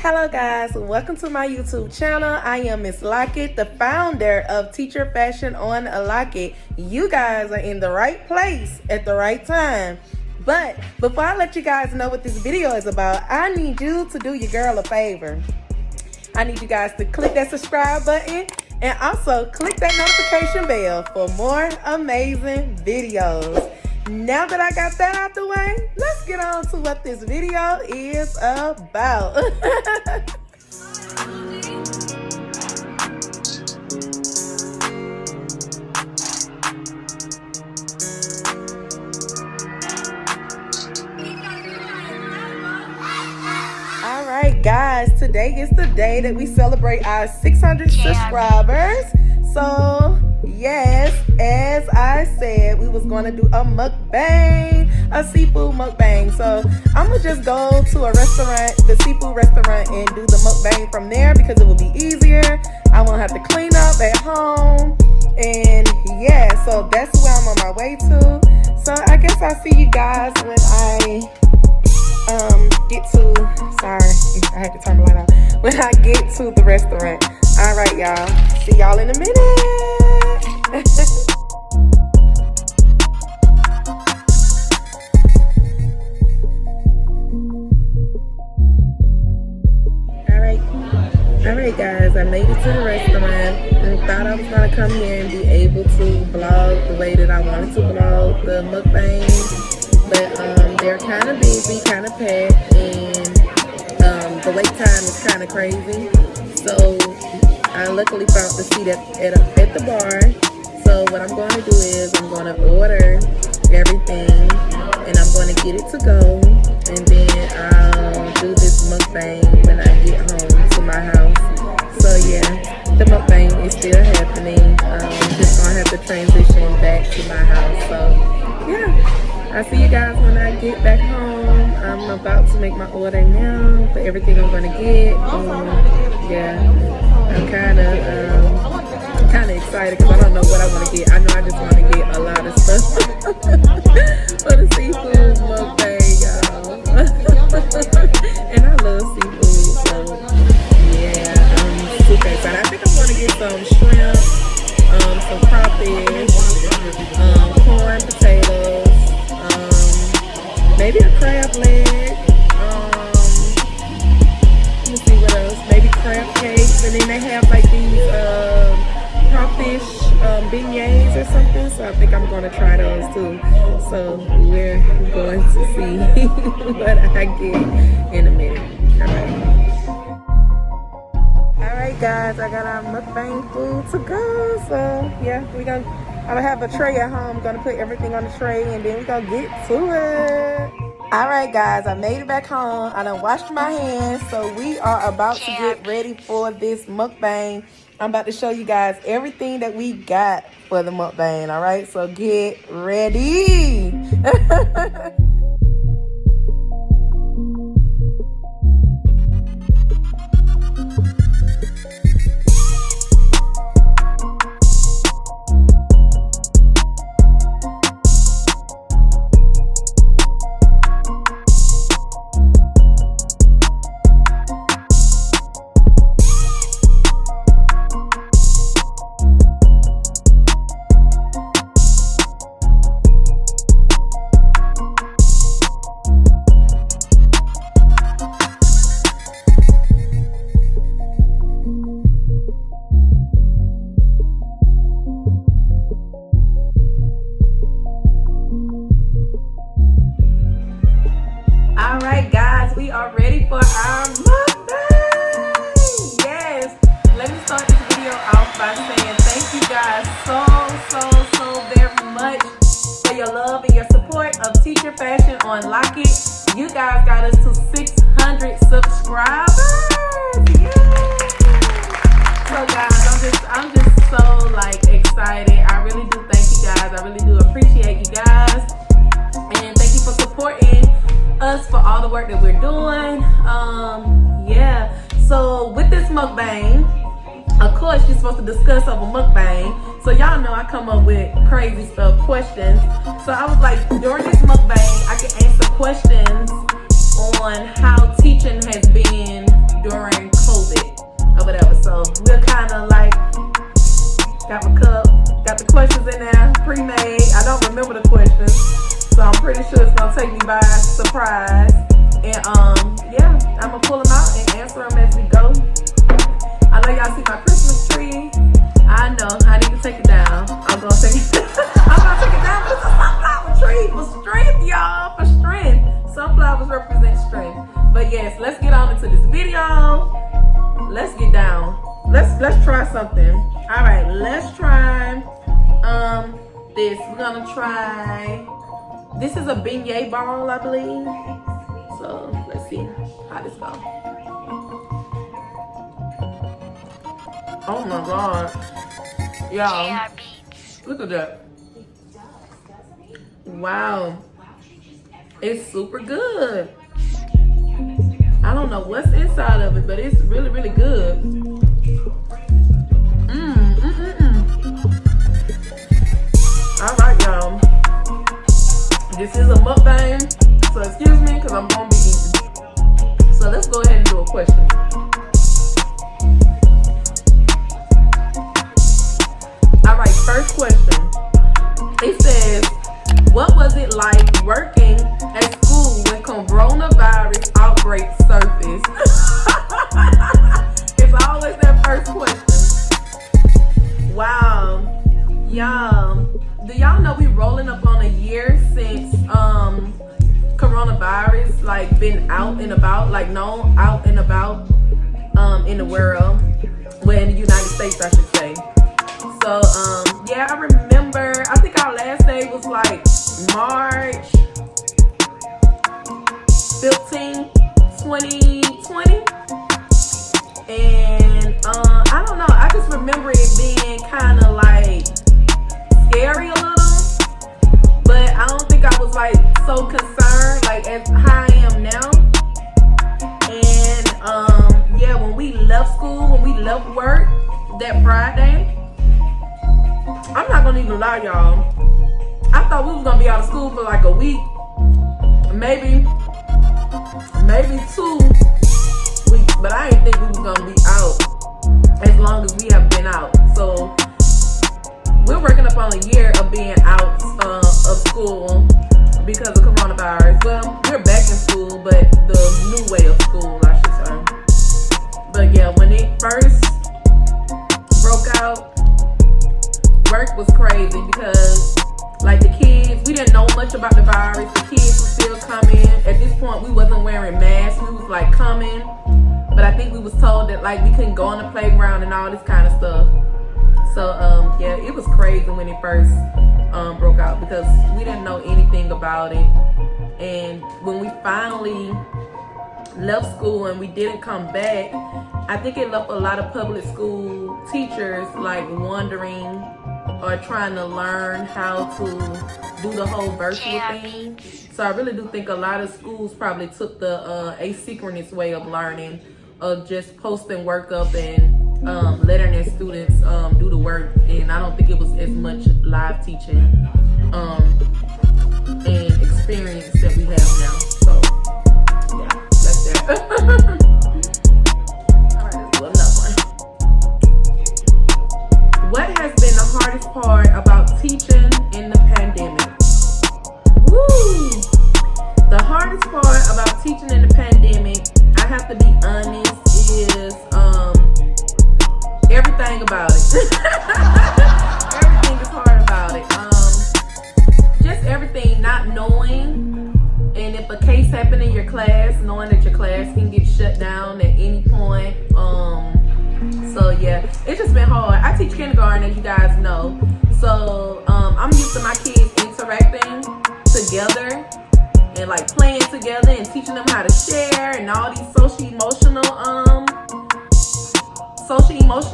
Hello guys, welcome to my YouTube channel. I am Miss Lockett, the founder of Teacher Fashion On LOCKett. You guys are in the right place at the right time. But before I let you guys know what this video is about, I need you to do your girl a favor. I need you guys to click that subscribe button and also click that notification bell for more amazing videos. Now that I got that out the way, let's get on to what this video is about. Alright guys, today is the day that we celebrate our 600 subscribers. So yes, as I said, we was going to do a mukbang, a seafood mukbang. So I'm going to just go to a restaurant, the seafood restaurant, and do the mukbang from there because it will be easier. I won't have to clean up at home. And yeah, so that's where I'm on my way to. So I guess I'll see you guys when I get to, sorry, I had to turn the light off. When I get to the restaurant. All right, y'all. See y'all in a minute. All right, guys. I made it to the restaurant and thought I was gonna come here and be able to vlog the way that I wanted to vlog the mukbang, but they're kind of busy, kind of packed, and the wait time is kind of crazy. So I luckily found the seat at the bar. So what I'm going to do is I'm going to order everything and I'm going to get it to go, and then I'll do this mukbang when I get home to my house. So yeah, the mukbang is still happening. Just going to have to transition back to my house. So yeah, I'll see you guys when I get back home. I'm about to make my order now for everything I'm going to get. Yeah, I'm kind of excited because I don't know what I want to get. I know I just want to get a lot of stuff for the seafood mukbang, y'all. And I love seafood, so yeah, I'm super excited. I think I'm going to get some shrimp, some crawfish, corn, potatoes, maybe a crab leg. Let me see what else. Maybe crab cakes, and then they have like these crawfish beignets or something. So I think I'm going to try those too. So we're going to see what I get in a minute. All right, guys. I got our mukbang food to go. So yeah, I'm gonna have a tray at home. I'm gonna put everything on the tray, and then we're gonna get to it. Alright guys, I made it back home. I done washed my hands, so we are about to get ready for this mukbang. I'm about to show you guys everything that we got for the mukbang, alright? So get ready! Alright guys, we are ready for our mukbang! Yes! Let me start this video off by saying thank you guys so very much for your love and your support of Teacher Fashion On LOCKett. You guys got us to 600 subscribers! Yay! So guys, I'm just so like excited. I really do thank you guys. I really do appreciate you guys. And thank you for supporting us for all the work that we're doing. Yeah, so with this mukbang, of course you're supposed to discuss over mukbang, so y'all know I come up with crazy stuff, questions. So I was like, during this mukbang I can answer questions on how teaching has been during surprise. And yeah, I'm gonna pull them out and answer them as we go. I know y'all see my Christmas tree. I know I need to take it down. I'm gonna take it. I'm gonna take it down, but it's a sunflower tree for strength, y'all. For strength. Sunflowers represent strength. But yes, let's get on into this video. Let's get down. Let's try something. All right, let's try this. We're gonna try. This is a beignet ball, I believe. So let's see how this goes. Oh my god, y'all! Look at that. Wow, it's super good. I don't know what's inside of it, but it's really, really good. All right, y'all. This is a mukbang, so excuse me, because I'm gonna be eating. So let's go ahead and do a question. All right, first question. It says, what was it like working at school when coronavirus outbreak surfaced? It's always that first question. Wow. Y'all, do y'all know we rolling up on a year since coronavirus like been out and about, like known out and about in the world, well, in the United States I should say. So yeah, I remember, I think our last day was like March 15, 2020. And I don't know, I just remember it being kind of like scary a little, but I don't think I was like so concerned like as how I am now. And yeah, when we left school, when we left work that Friday, I'm not gonna even lie, y'all, I thought we was gonna be out of school for like a week, maybe 2 weeks, but I didn't think we was gonna be out as long as we have been out. So we're working up on a year of being out of school because of coronavirus. Well, we're back in school, but the new way of school, I should say. But yeah, when it first broke out, work was crazy because like the kids, we didn't know much about the virus. The kids were still coming. At this point, we wasn't wearing masks. We was like coming, but I think we was told that like we couldn't go on the playground and all this kind of stuff. So yeah, it was crazy when it first broke out because we didn't know anything about it. And when we finally left school and we didn't come back, I think it left a lot of public school teachers like wondering or trying to learn how to do the whole virtual thing. So I really do think a lot of schools probably took the asynchronous way of learning, of just posting work up and letting their students do the work. And I don't think it was as much live teaching and experience that we have now. So yeah, that's that. All right, let's do another one. What has been the hardest part about teaching in the pandemic? Woo! The hardest part about teaching in the pandemic, I have to be honest, is everything about it. Everything is hard about it. Just everything, not knowing, and if a case happened in your class, knowing that your class can get shut down at any point. So yeah, it's just been hard. I teach kindergarten, as you guys know, so I'm used to my kids interacting together and like playing together and teaching them how to share and all these social emotional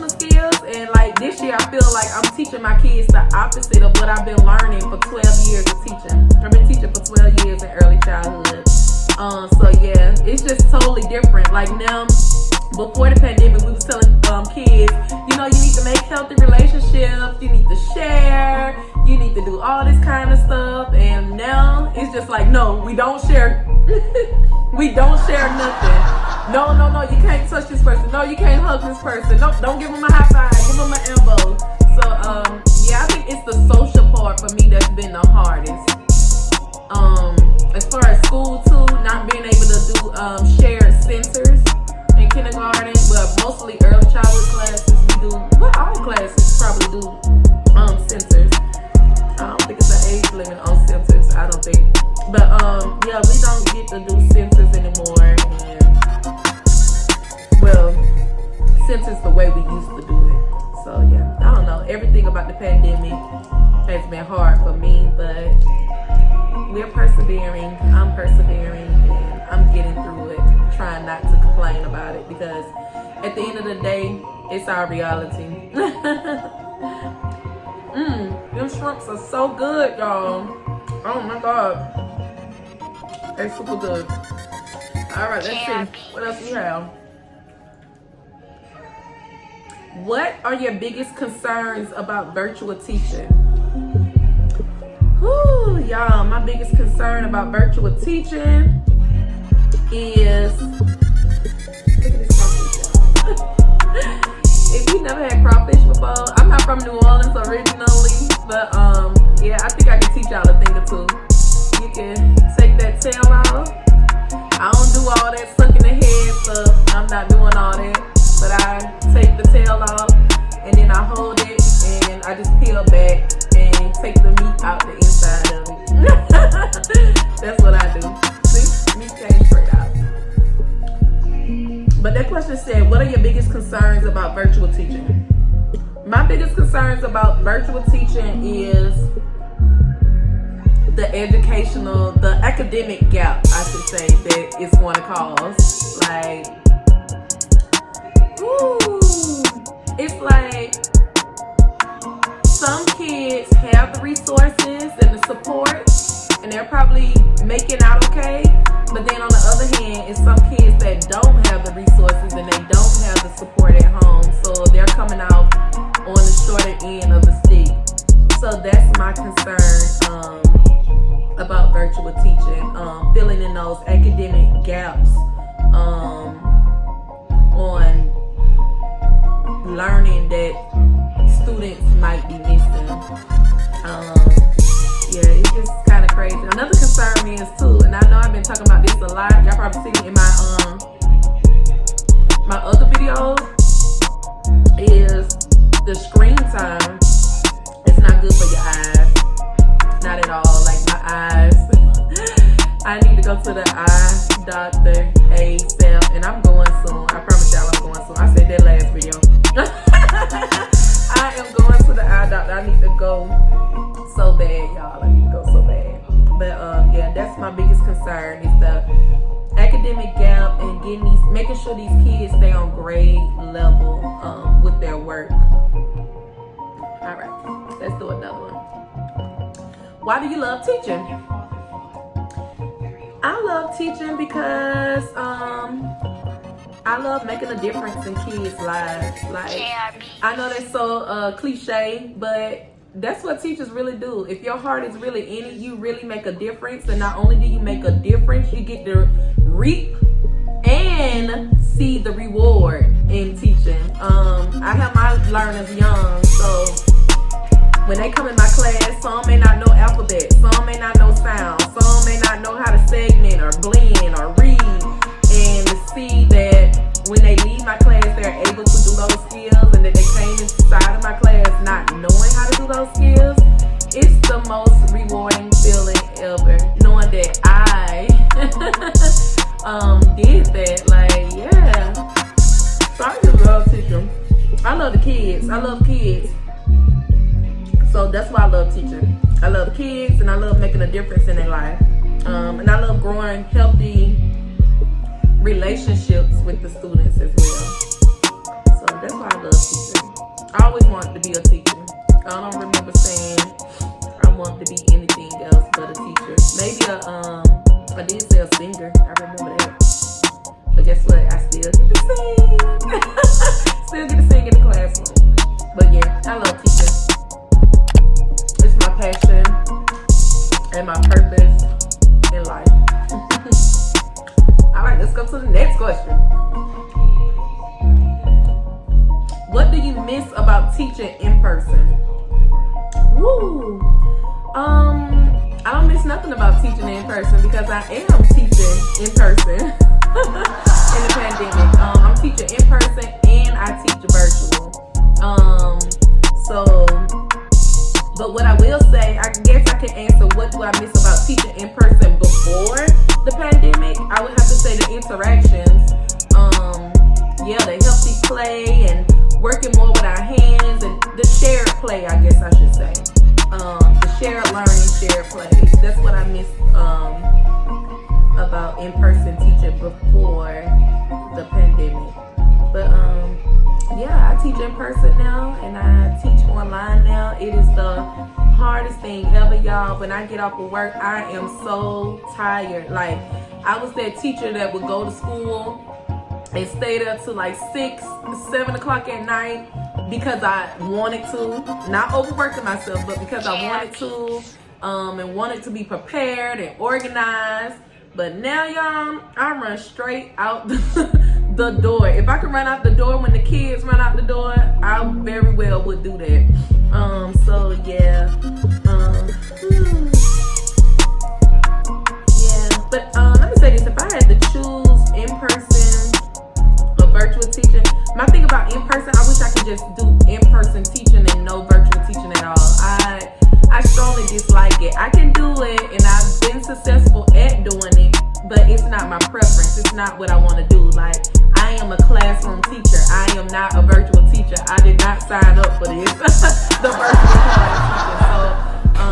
skills. And like this year, I feel like I'm teaching my kids the opposite of what I've been learning for 12 years of teaching. I've been teaching for 12 years in early childhood. So yeah, it's just totally different. Like now, before the pandemic, we was telling kids, you know, you need to make healthy relationships, you need to share, you need to do all this kind of stuff. And now it's just like, no, we don't share. We don't share nothing. No, you can't touch this person. No, you can't hug this person. No, don't give them a high five. Give them an elbow. So, yeah, I think it's the social part for me that's been the hardest. As far as school too, not being able to do shared centers in kindergarten, but mostly early childhood classes we do. Well, all classes probably do centers. I don't think it's an age limit on centers. I don't think, but yeah, we don't get to do centers anymore. And well, centers the way we used to do it. So yeah, I don't know. Everything about the pandemic has been hard for me, but we're persevering. I'm persevering, and I'm getting through it. Trying not to complain about it, because at the end of the day, it's our reality. Them shrimps are so good, y'all. Oh my god, they're super good. All right, let's see what else we have. What are your biggest concerns about virtual teaching? Whew, y'all, my biggest concern about virtual teaching is, look at this crawfish, y'all. If you never had crawfish before, I'm not from New Orleans originally, but yeah, I think I can teach y'all a thing or two. You can take that tail off. I don't do all that sucking the head stuff. I'm not doing all that, but I take the tail off and then I hold it and I just peel back and take the meat out the inside of it. That's what I do. See, meat came straight out. But that question said, what are your biggest concerns about virtual teaching? My biggest concerns about virtual teaching is the academic gap, I should say, that it's going to cause. Like, it's like some kids have the resources and the support, and they're probably making out okay. But then on the other hand, it's some kids that don't have the resources and they don't have the support at home. So they're coming out on the shorter end of the stick. So that's my concern about virtual teaching, filling in those academic gaps on learning that students might be missing. Yeah, it's just kind of crazy. Another concern is too, and I know I've been talking about this a lot. Y'all probably seen it in my other videos, is the screen time. It's not good for your eyes. Not at all. Like my eyes. I need to go to the eye doctor ASAP, and I'm going soon. I promise y'all I'm going soon. I said that last video. I am going to the eye doctor. I need to go so bad, y'all. I need to go so bad. But yeah, that's my biggest concern, is the academic gap and making sure these kids stay on grade level with their work. All right, let's do another one. Why do you love teaching? I love teaching because I love making a difference in kids' lives. Like, I know that's so cliche, but that's what teachers really do. If your heart is really in it, you really make a difference. And not only do you make a difference, you get to reap and see the reward in teaching. I have my learners young, so when they come in my class, some may not know alphabet, some may not know sound, some may not know how to segment or blend or read. And to see that when they leave my class, they're able to do those skills, and that they came inside of my class not knowing how to do those skills, it's the most rewarding feeling ever, knowing that I did that. Like, yeah. So I just love teaching. I love the kids. I love kids. So that's why I love teaching. I love kids, and I love making a difference in their life. And I love growing healthy relationships with the students as well. So that's why I love teaching. I always wanted to be a teacher. I don't remember saying I want to be anything else but a teacher. Maybe I did say a singer. I remember that. But guess what? I still get to sing. Still get to sing in the classroom. But yeah, I love teaching. It's my passion and my purpose in life. All right, let's go to the next question. What do you miss about teaching in person? Woo. I don't miss nothing about teaching in person because I am teaching in person in the pandemic. I'm teaching in person and I teach virtual. But what I will say, I guess I can answer what do I miss about teaching in person before the pandemic. I would have to say the interactions. The healthy play and working more with our hands and the shared play, I guess I should say. The shared learning, shared play. That's what I miss about in-person teaching before the pandemic. But I teach in person now and I teach online now. It is the hardest thing ever, y'all. When I get off of work, I am so tired. Like, I was that teacher that would go to school and stay there till like 6, 7 o'clock at night because I wanted to, not overworking myself, but because I wanted to, and wanted to be prepared and organized. But now, y'all, I run straight out the door. If I could run out the door when the kids run out the door, I very well would do that. But let me say this: if I had to choose in person or virtual teaching, my thing about in person, I wish I could just do in person teaching and no virtual teaching at all. I strongly dislike it. I can do it, and I've been successful at doing it, but it's not my preference. It's not what I want to do. Like, I am a classroom teacher. I am not a virtual teacher. I did not sign up for this, the virtual class teacher.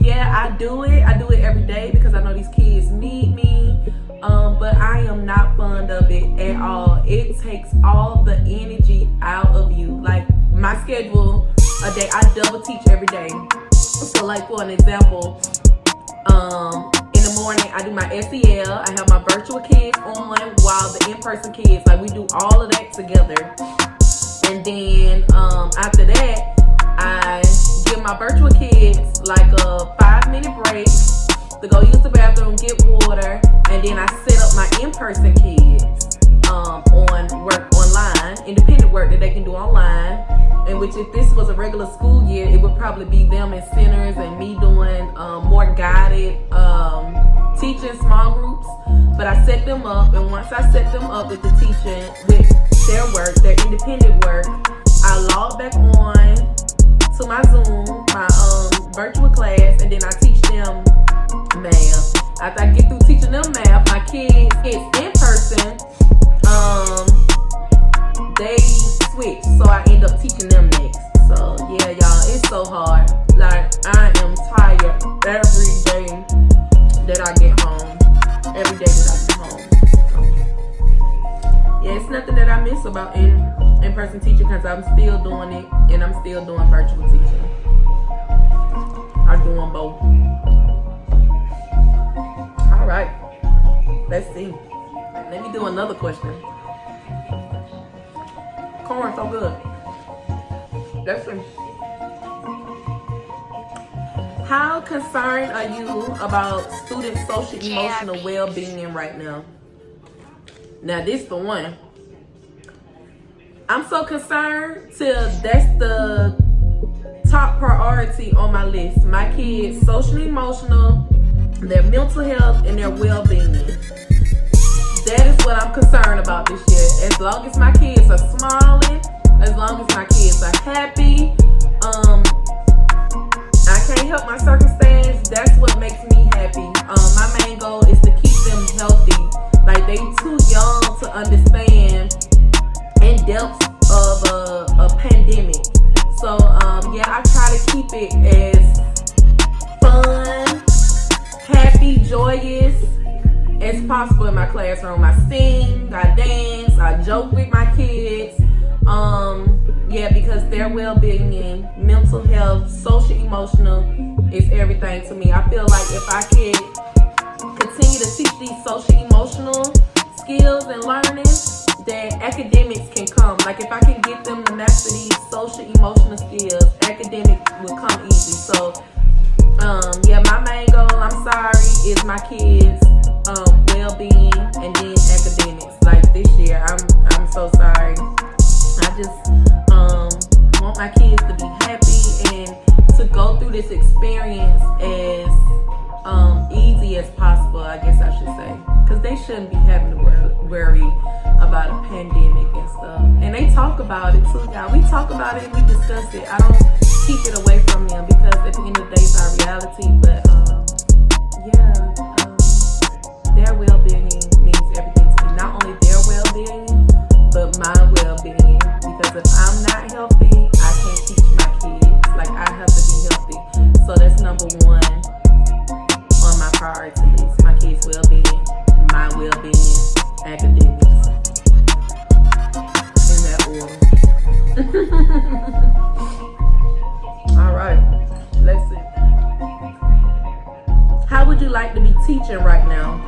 So, I do it. I do it every day because I know these kids need me. But I am not fond of it at all. It takes all the energy out of you. Like, my schedule a day, I double teach every day. So, like, for an example, in the morning, I do my SEL. I have my virtual kids on while the in-person kids, like, we do all of that together. And then after that, I give my virtual kids like a 5-minute break to go use the bathroom, get water, and then I set up my in-person kids on work online, independent work that they can do online. In which, if this was a regular school year, it would probably be them as centers and me doing more guided teaching small groups. But I set them up, and once I set them up with the teaching, with their work, their independent work, I log back on to my Zoom, my virtual class, and then I teach them math. After I get through teaching them math, my kids, it's in person, they switch, so I end up teaching them next. So yeah, y'all, it's so hard. Like, I am tired every day that I get home. Every day that I get home. So, it's nothing that I miss about in-person teaching because I'm still doing it and I'm still doing virtual teaching. I'm doing both. All right, let's see. Let me do another question. Corn so good. Let's see. How concerned are you about student social emotional well-being right now? Now, this the one. I'm so concerned till that's the top priority on my list. My kids' social emotional, their mental health, and their well-being. That is what I'm concerned about this year. As long as my kids are smiling, as long as my kids are happy, I can't help my circumstance. That's what makes me happy. My main goal is to keep them healthy. Like, they too young to understand in depth of a pandemic. So I try to keep it as fun, happy, joyous as possible in my classroom. I sing, I dance, I joke with my kids. Because their well-being and mental health, social emotional is everything to me. I feel like if I could continue to teach these social emotional skills and learning, then academics can come. Like, if I can get them to master these social emotional skills, academics will come easy. So my main goal, I'm sorry, is my kids well-being and then academics. Like, this year, I'm so sorry. I just want my kids to be happy and to go through this experience as pandemic and stuff. And they talk about it too, y'all. We talk about it and we discuss it. I don't keep it away from them because at the end of the day it's our reality. But their well-being means everything to me. Not only their well-being, but my well-being. Because if I'm not healthy, I can't teach my kids. Like, I have to be healthy. So that's number one on my priority list. My kids' well-being, my well-being, academics. In that order. All right, let's see. How would you like to be teaching right now?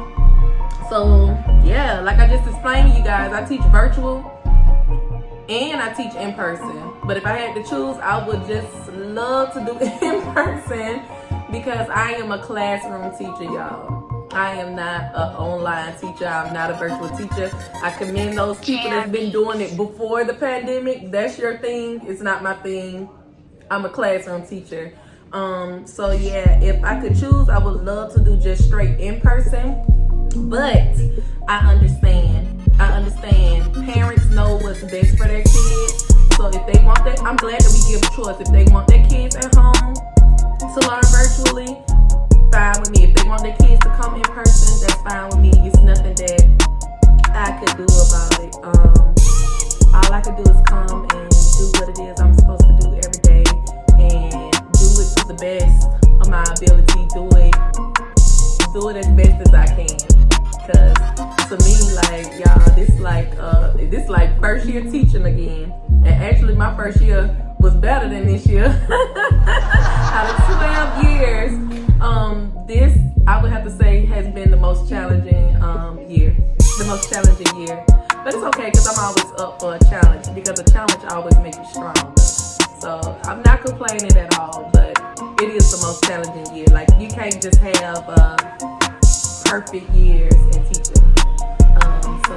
So yeah, like I just explained to you guys, I teach virtual and I teach in person. But if I had to choose, I would just love to do in person because I am a classroom teacher, y'all. I am not an online teacher. I'm not a virtual teacher. I commend those people that's been doing it before the pandemic. That's your thing. It's not my thing. I'm a classroom teacher. So yeah, if I could choose, I would love to do just straight in person. But I understand. Parents know what's best for their kids. So if they want that, I'm glad that we give a choice. If they want their kids at home to learn virtually, fine with me. If they want their kids to come in person, that's fine with me. It's nothing that I could do about it. All I could do is come and do what it is I'm supposed to do every day and do it to the best of my ability. Do it as best as I can. Cause to me, like, y'all, this like first year teaching again. And actually my first year was better than this year. Out of 12 years, this I would have to say has been the most challenging year. The most challenging year. But it's okay because I'm always up for a challenge because a challenge always makes you stronger. So I'm not complaining at all, but it is the most challenging year. Like, you can't just have perfect years in teaching. So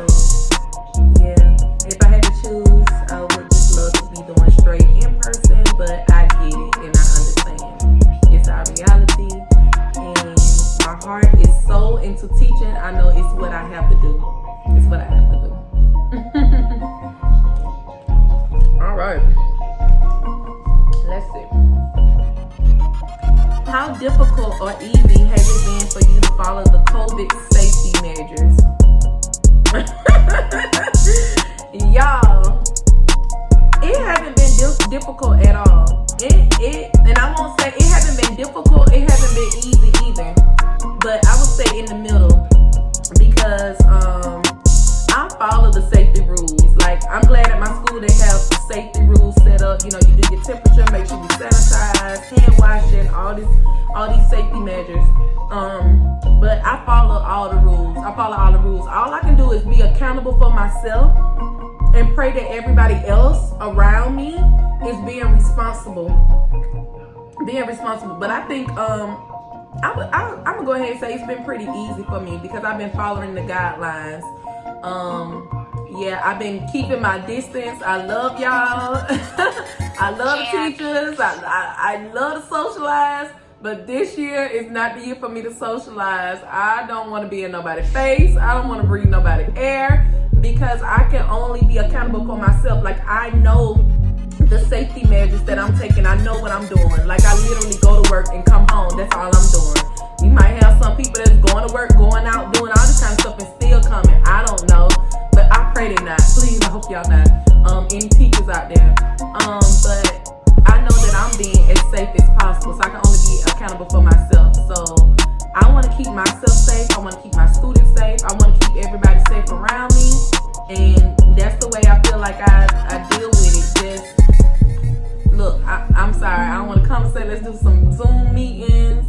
yeah, if I had to choose, I would just love to be doing straight in person, but I get it and I understand. It's our reality and my heart is so into teaching. I know it's what I have to do. It's what I have to do. All right. Let's see. How difficult or easy has it been for you to follow the COVID safety measures? Y'all, it hasn't been difficult at all. And I won't say it hasn't been difficult, it hasn't been easy either. But I would say in the middle because I follow the safety rules. Like, I'm glad at my school they have safety rules set up. You know, you do your temperature, make sure you sanitize, hand washing, all these safety measures. But I follow all the rules. All I can do is be accountable for myself and pray that everybody else around me is being responsible. But I think I'm gonna go ahead and say it's been pretty easy for me because I've been following the guidelines. Yeah, I've been keeping my distance. I love y'all. I love teachers. I love to socialize. But this year is not the year for me to socialize. I don't want to be in nobody's face. I don't want to breathe nobody's air because I can only be accountable for myself. Like, I know the safety measures that I'm taking. I know what I'm doing. Like, I literally go to work and come home. That's all I'm doing. You might have some people that's going to work, going out, doing all this kind of stuff and still coming. I don't know. But I pray they not. Please, I hope y'all not. Any teachers out there. But I know that I'm being as safe as possible, so I can only be accountable for myself. So I want to keep myself safe. I want to keep my students safe. I want to keep everybody safe around me. And that's the way I feel like I deal with it. Just, look, I'm sorry. I don't want to come and say, let's do some Zoom meetings.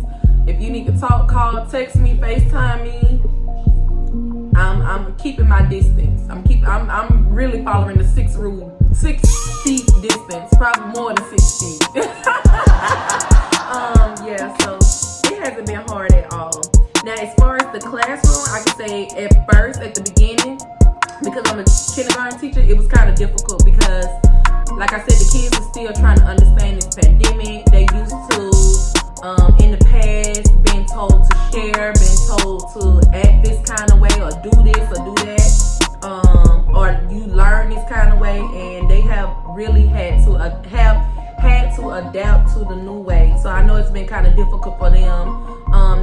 If you need to talk, call, text me, FaceTime me. I'm keeping my distance. I'm really following the 6 feet distance, probably more than 6 feet. Yeah, so it hasn't been hard at all. Now, as far as the classroom, I can say at first, at the beginning, because I'm a kindergarten teacher, it was kind of difficult because, like I said, the kids are still trying to understand this pandemic. They used to, in the past, being told to share, being told to act this kind of way or do this or do that. Or you really had to adapt to the new way. So I know it's been kind of difficult for them.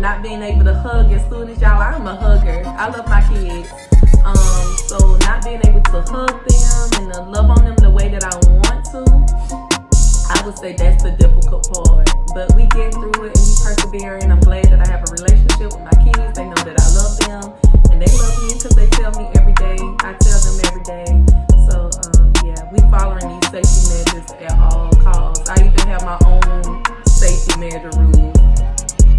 Not being able to hug your students. Y'all, I'm a hugger. I love my kids. So not being able to hug them and to love on them the way that I want to, I would say that's the difficult part. But we get through it and we persevere, and I'm glad that I have a relationship with my kids. They know that I love them and they love me because they tell me every day. I tell them every day. So yeah, we following these safety measures at all costs. I even have my own safety measure rules.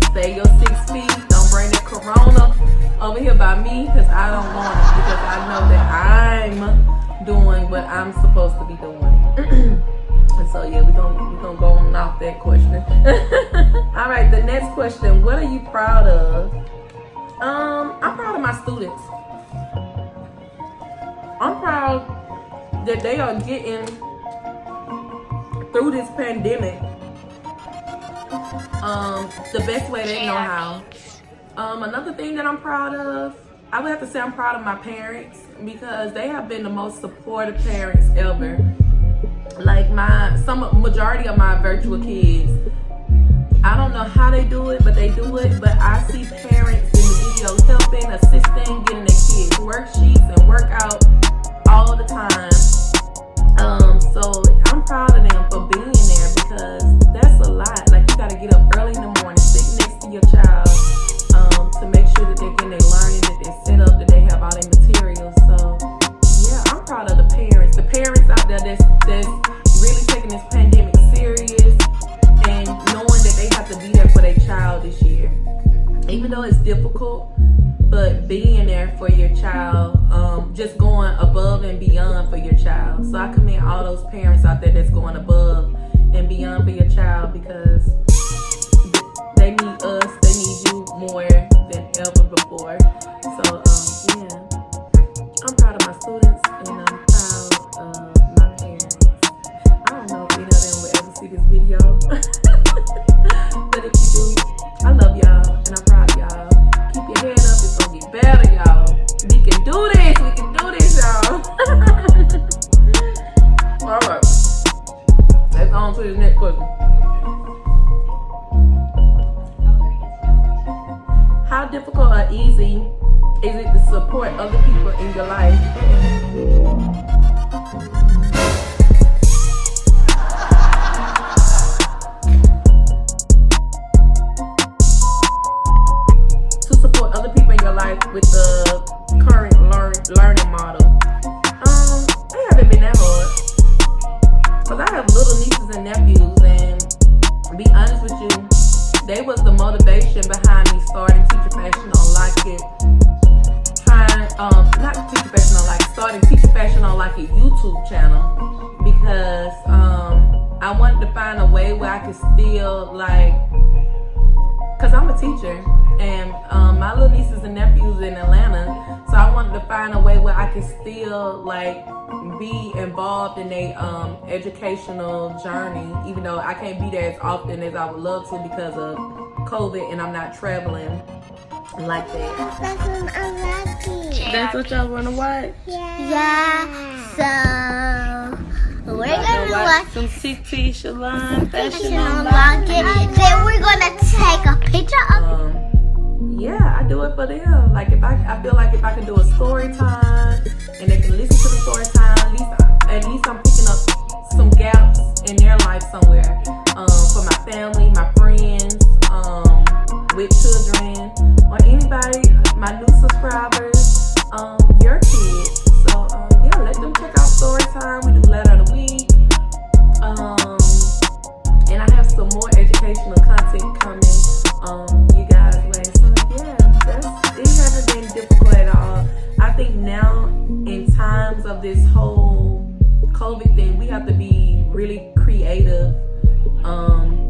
Stay your 6 feet. Don't bring the corona over here by me because I don't want it, because I know that I'm doing what I'm supposed to be doing. And so yeah, we're gonna go on off that question. All right, the next question: what are you proud of? I'm proud of my students. I'm proud that they are getting through this pandemic the best way they know how. Another thing that I'm proud of, I would have to say I'm proud of my parents, because they have been the most supportive parents ever. Like majority of my virtual kids, I don't know how they do it, but they do it. But I see parents in the videos helping, assisting, getting their kids worksheets and workout all the time. So I'm proud of them for being there, because that's a lot. Like, you gotta get up early in the morning, sit next to your child, to make sure that they're getting their learning, that they're set up, that they have all their materials. So yeah, I'm proud of the parents out there that's really taking this pandemic serious and knowing that they have to be there for their child this year. Even though it's difficult, but being there for your child, just going above and beyond for your child. So I commend all those parents out there that's going above and beyond for your child, because they need us, they need you more than ever before. So yeah, I'm proud of my students and I'm proud of my parents. I don't know if any of them will ever see this video, but if you do, I love y'all and I'm proud of y'all. Keep your head up, it's gonna get better, y'all. We can do this, y'all. Alright, let's go on to the next question. How difficult or easy is it to support other people in your life? To support other people in your life with the current learning model. It haven't been that hard, because I have little nieces and nephews, and to be honest with you, they was the motivation behind me starting Teacher Fashion On LOCKett. Starting Teacher Fashion On LOCKett YouTube channel, because I wanted to find a way where I could still, because I'm a teacher, and my little nieces and nephews in Atlanta, so I wanted to find a way where I could still be involved in a educational journey, even though I can't be there as often as I would love to because of COVID and I'm not traveling like that. That's what y'all want to watch? Yeah. So we're gonna watch some Teacher Fashion On LOCKett. Then we're gonna take a picture of yeah, I do it for them. Like, if I feel like if I can do a story time and they can listen to the story time, at least I'm picking up some gaps in their life somewhere. For my family, my friends, with children, or anybody, my new subscribers, your kids. So yeah, let them check out story time. We do letter of the week. And I have some more educational content coming you guys' way. So yeah, it hasn't been difficult at all. I think now, in times of this whole COVID thing, we have to be really creative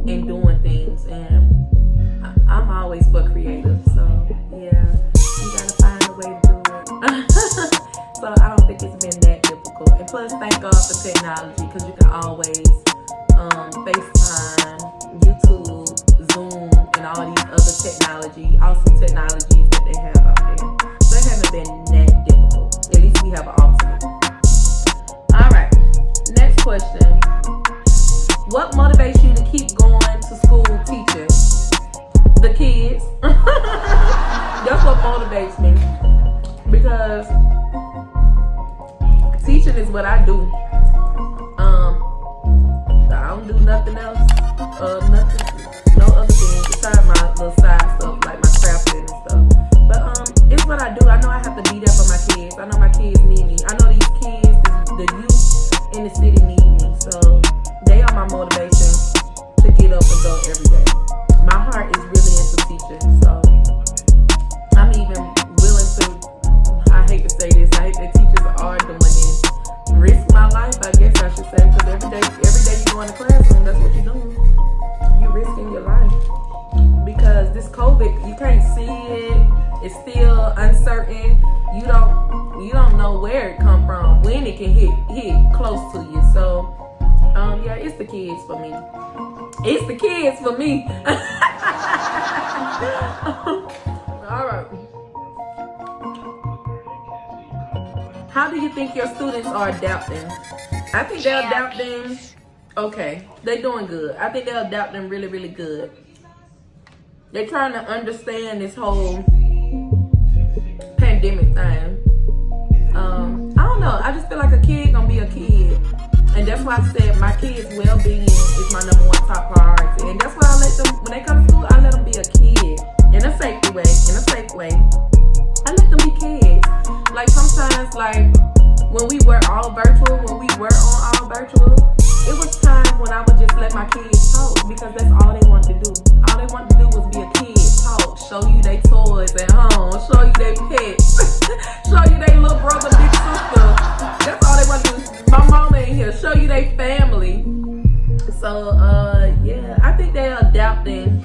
in doing things, and I'm always for creative. So yeah, you gotta find a way to do it. So I don't think it's been that difficult. And plus, thank God for technology, because you can always FaceTime, YouTube, Zoom, and all these other awesome technologies that they have out there. So it hasn't been that difficult. At least we have an alternate. All right, next question. What motivates you to keep going to school teaching? The kids. That's what motivates me. Because teaching is what I do. I don't do nothing else. No other things besides my little side stuff like my crafting and stuff. But it's what I do. I know I have to be there for my kids. I know my kids need me. I know these kids, the youth in the city need me. So they are my motivation to get up and go every day. My heart is really into teaching. So I'm even willing to, I hate to say this, I hate that teachers are doing this. Risk my life, I guess I should say, because every day you go in the classroom, that's what you're doing. You're risking your life. Because this COVID, you can't see it. It's still uncertain. You don't know where it come from, when it can hit close to you. So, yeah, it's the kids for me. It's the kids for me. All right. How do you think your students are adapting? I think they're adapting okay. They're doing good. I think they're adapting really, really good. They're trying to understand this whole pandemic thing. I don't know. I just feel like a kid gonna be a kid. And that's why I said my kids' well-being is my number one top priority. And that's why I let them, when they come to school, I let them be a kid. In a safe way. I let them be kids. Like sometimes, like when we were all virtual, when we were on all virtual, it was times when I would just let my kids talk because that's all they wanted to do. All they wanted to do was be a kid, talk, show you their toys at home, show you their pets, show you their little brother, big sister. That's all they want to do. My mama ain't here. Show you their family. So, yeah, I think they're adapting,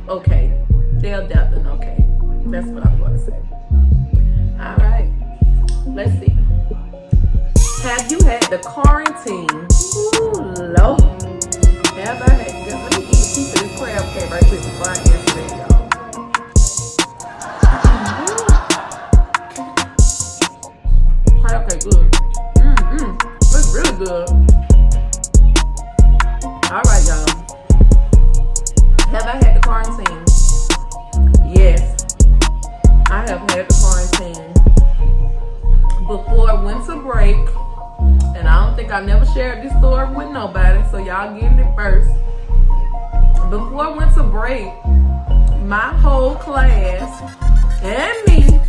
okay. They're adapting, okay. That's what I'm going to say. All right. Let's see. Have you had the quarantine? Ooh, Lord. Have I had? Let me eat a piece of this crab cake right quick before I answer that, y'all. Crab cake good. It's really good. All right, y'all. Have I had the quarantine? Yes, I have had the quarantine before winter break, and I don't think I never shared this story with nobody, so y'all getting it first. Before winter break, my whole class and me,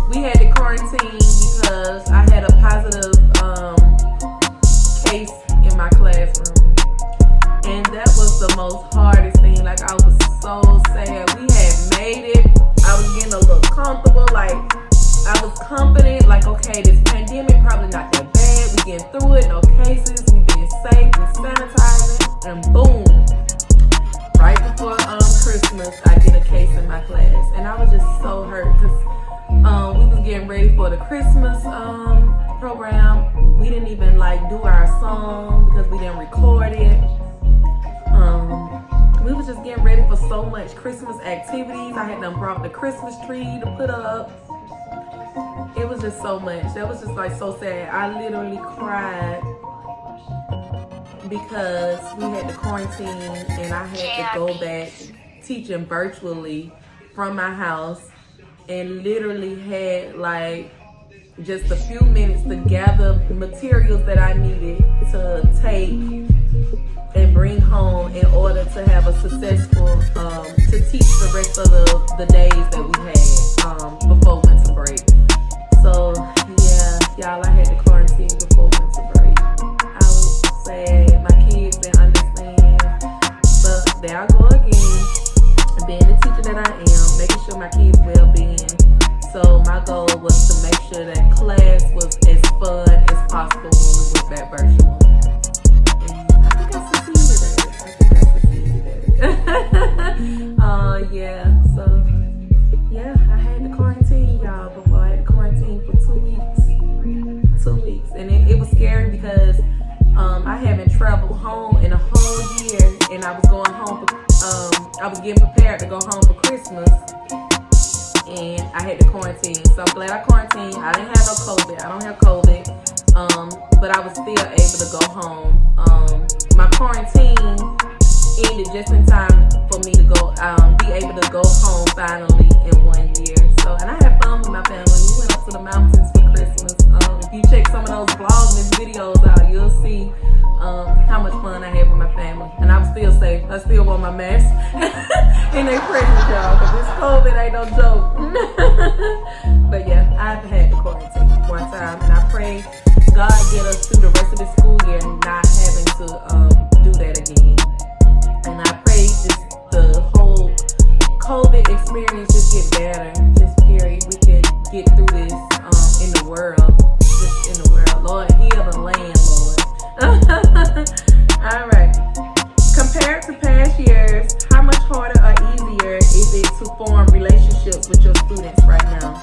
we had the quarantine because I had a positive case in my classroom, and that was the most hardest thing. Like, I was so sad. We had made it. I was getting a little comfortable. Like, I was confident. Like, okay, this pandemic probably not that bad. We getting through it. No cases. We being safe. We sanitizing. And boom, right before Christmas, I get a case in my class, and I was just so hurt because we was getting ready for the Christmas program. We didn't even like do our song because we didn't record it. We was just getting ready for so much Christmas activities. I had done brought the Christmas tree to put up. It was just so much. That was just like so sad. I literally cried because we had the quarantine and I had to go back teaching virtually from my house, and literally had like just a few minutes to gather materials that I needed to take and bring home in order to have a successful, to teach the rest of the days that we had before winter break. So yeah, y'all, I had to quarantine before winter break. I was sad, my kids didn't understand, but there I go again, being the teacher that I am, making sure my kids' well-being. So my goal was to make sure that class was as fun as possible when we went back virtual. Yeah, so yeah, I had the quarantine, y'all. Before I had the quarantine for 2 weeks, and it was scary because I haven't traveled home in a whole year, and I was going home for I was getting prepared to go home for Christmas, and I had the quarantine. So I'm glad I quarantined. I didn't have no COVID. I don't have COVID. but I was still able to go home. My quarantine ended just in time for me to go, be able to go home finally in 1 year. So, and I had fun with my family. We went up to the mountains for Christmas. If you check some of those Vlogmas videos out, you'll see how much fun I had with my family. And I'm still safe. I still wore my mask in their presence, y'all, because this COVID ain't no joke. But yeah, I've had the quarantine one time, and I pray God get us through the rest of the school year and not having to do that again. And I pray just the whole COVID experience just get better. Just period. We can get through this in the world. Just in the world. Lord, heal the land, Lord. All right. Compared to past years, how much harder or easier is it to form relationships with your students right now?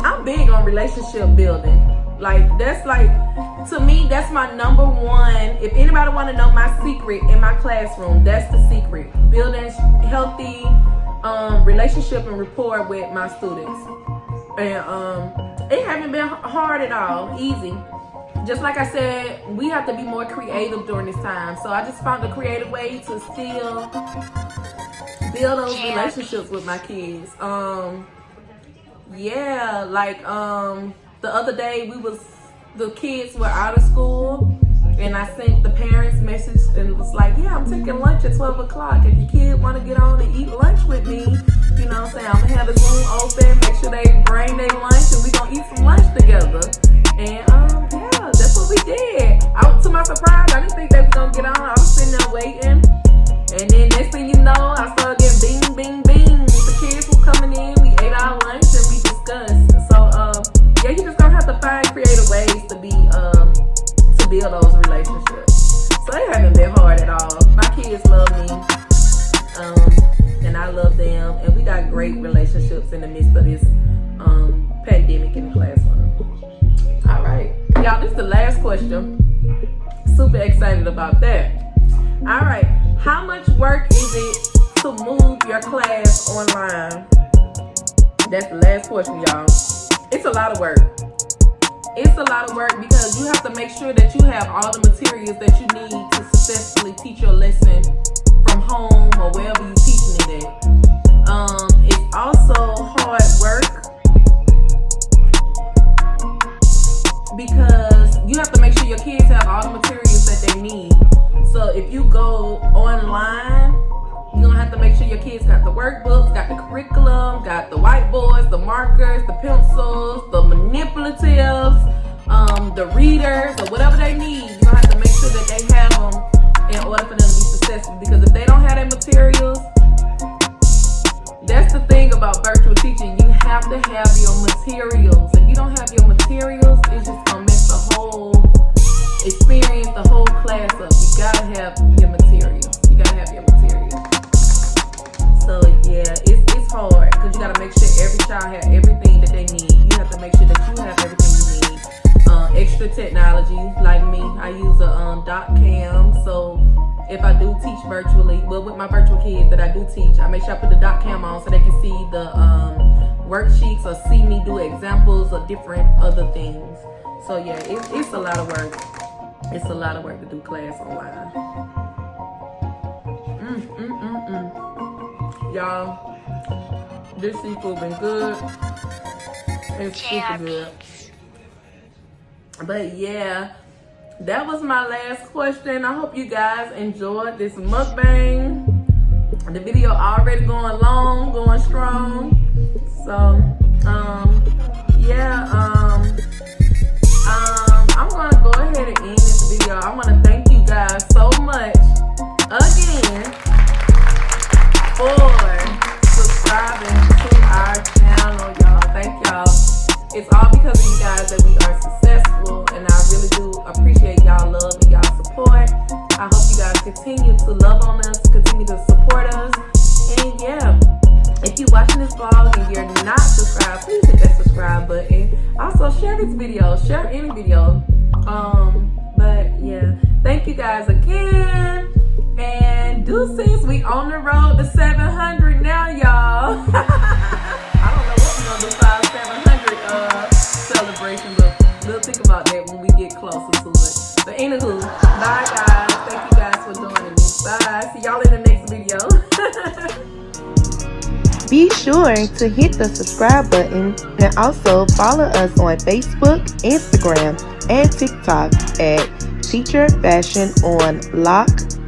I'm big on relationship building. Like, that's like, to me, that's my number one. If anybody want to know my secret in my classroom, that's the secret. Building healthy relationship and rapport with my students. And it hasn't been hard at all, easy. Just like I said, we have to be more creative during this time. So I just found a creative way to still build those relationships with my kids. Yeah, like the other day the kids were out of school, and I sent the parents message and it was like, yeah, I'm taking lunch at 12 o'clock. If your kid want to get on and eat lunch with me, you know what I'm saying, I'm gonna have the room open, make sure they bring their lunch, and we gonna eat some lunch together. And yeah, that's what we did. To my surprise, I didn't think they was gonna get on. I was sitting there waiting, and then next thing you know, I started getting bing, bing, bing. The kids were coming in, we ate our lunch, and we discussed. So yeah, you just gonna have to find creative ways to build those relationships. So it hasn't been hard at all. My kids love me, and I love them, and we got great relationships in the midst of this pandemic in the classroom. All right, y'all, this is the last question. Super excited about that. All right, how much work is it to move your class online? That's the last question, y'all. It's a lot of work. It's a lot of work because you have to make sure that you have all the materials that you need to successfully teach your lesson from home or wherever you're teaching it at. It's also hard work because you have to make sure your kids have all the materials that they need. So if you go online, you're gonna have to make sure your kids got the workbooks, got the curriculum, got the whiteboards, the markers, the pencils, the manipulatives, the readers, or whatever they need. You're gonna have to make sure that they have them in order for them to be successful. Because if they don't have their materials, that's the thing about virtual teaching. You have to have your materials. If you don't have your materials, it's just gonna mess the whole experience, the whole class up. You gotta have your materials. You gotta have your materials. So yeah, it's hard because you gotta make sure every child has everything that they need. You have to make sure that you have everything you need. Extra technology, like me, I use a doc cam. So if I do teach virtually, well, with my virtual kids that I do teach, I make sure I put the doc cam on so they can see the worksheets or see me do examples of different other things. So yeah, it's a lot of work. It's a lot of work to do class online. Y'all, this seafood been good. It's super good. But yeah, that was my last question. I hope you guys enjoyed this mukbang. The video already going long, going strong. So yeah, I'm gonna go ahead and end this video. I want to thank you guys so much again for subscribing to our channel, y'all. Thank y'all. It's all because of you guys that we are successful, and I really do appreciate y'all love and y'all support. I hope you guys continue to love on us, continue to support us, and yeah, if you're watching this vlog and you're not subscribed, please hit that subscribe button. Also, share this video, share any video. But yeah, thank you guys again, and deuces. We on the road to 700 now, y'all. I don't know what we're gonna do 700 sure to hit the subscribe button and also follow us on Facebook, Instagram, and TikTok at Teacher Fashion On LOCKett.